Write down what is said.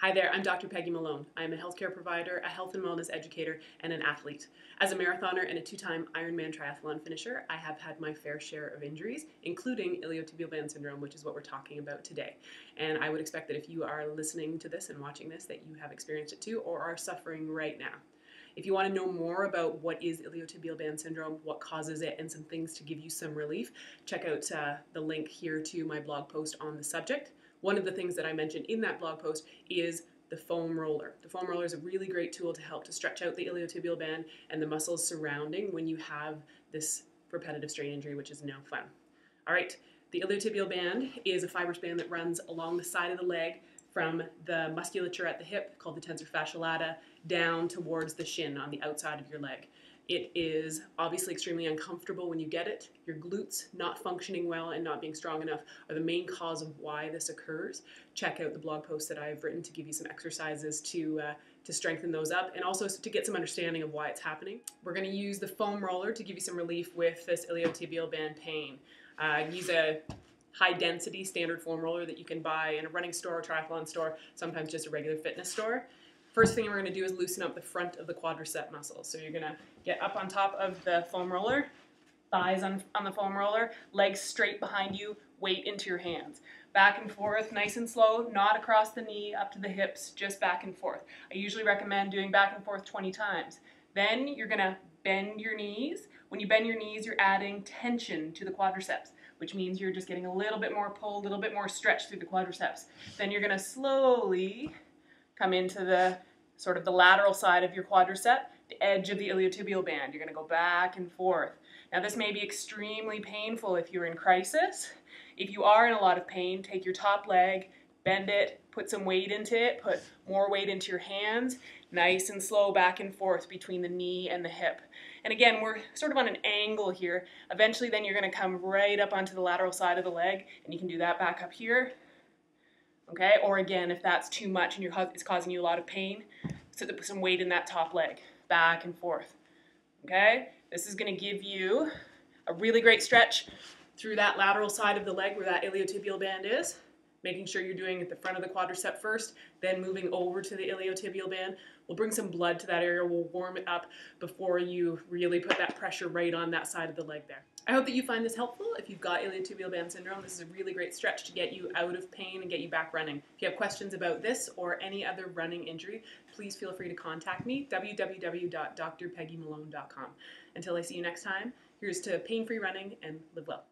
Hi there, I'm Dr. Peggy Malone. I'm a healthcare provider, a health and wellness educator, and an athlete. As a marathoner and a two-time Ironman triathlon finisher, I have had my fair share of injuries, including iliotibial band syndrome, which is what we're talking about today. And I would expect that if you are listening to this and watching this, that you have experienced it too or are suffering right now. If you want to know more about what is iliotibial band syndrome, what causes it, and some things to give you some relief, check out the link here to my blog post on the subject. One of the things that I mentioned in that blog post is the foam roller. The foam roller is a really great tool to help to stretch out the iliotibial band and the muscles surrounding when you have this repetitive strain injury, which is no fun. All right, the iliotibial band is a fibrous band that runs along the side of the leg from the musculature at the hip, called the tensor fasciae latae, down towards the shin on the outside of your leg. It is obviously extremely uncomfortable when you get it. Your glutes not functioning well and not being strong enough are the main cause of why this occurs. Check out the blog post that I've written to give you some exercises to strengthen those up and also to get some understanding of why it's happening. We're going to use the foam roller to give you some relief with this iliotibial band pain. Use a high density standard foam roller that you can buy in a running store, triathlon store, sometimes just a regular fitness store. First thing we're going to do is loosen up the front of the quadricep muscles. So you're going to get up on top of the foam roller, thighs on the foam roller, legs straight behind you, weight into your hands. Back and forth, nice and slow, not across the knee, up to the hips, just back and forth. I usually recommend doing back and forth 20 times. Then you're going to bend your knees. When you bend your knees, you're adding tension to the quadriceps, which means you're just getting a little bit more pull, a little bit more stretch through the quadriceps. Then you're going to slowly come into the sort of the lateral side of your quadricep, the edge of the iliotibial band. You're going to go back and forth. Now this may be extremely painful if you're in crisis. If you are in a lot of pain, take your top leg, bend it, put some weight into it, put more weight into your hands, nice and slow back and forth between the knee and the hip. And again, we're sort of on an angle here. Eventually then you're going to come right up onto the lateral side of the leg, and you can do that back up here. Okay, or again, if that's too much and it's causing you a lot of pain, so put some weight in that top leg, back and forth. Okay, this is going to give you a really great stretch through that lateral side of the leg where that iliotibial band is, making sure you're doing it at the front of the quadricep first, then moving over to the iliotibial band. We'll bring some blood to that area, we'll warm it up before you really put that pressure right on that side of the leg there. I hope that you find this helpful. If you've got iliotibial band syndrome, this is a really great stretch to get you out of pain and get you back running. If you have questions about this or any other running injury, please feel free to contact me, www.drpeggymalone.com. Until I see you next time, here's to pain-free running and live well.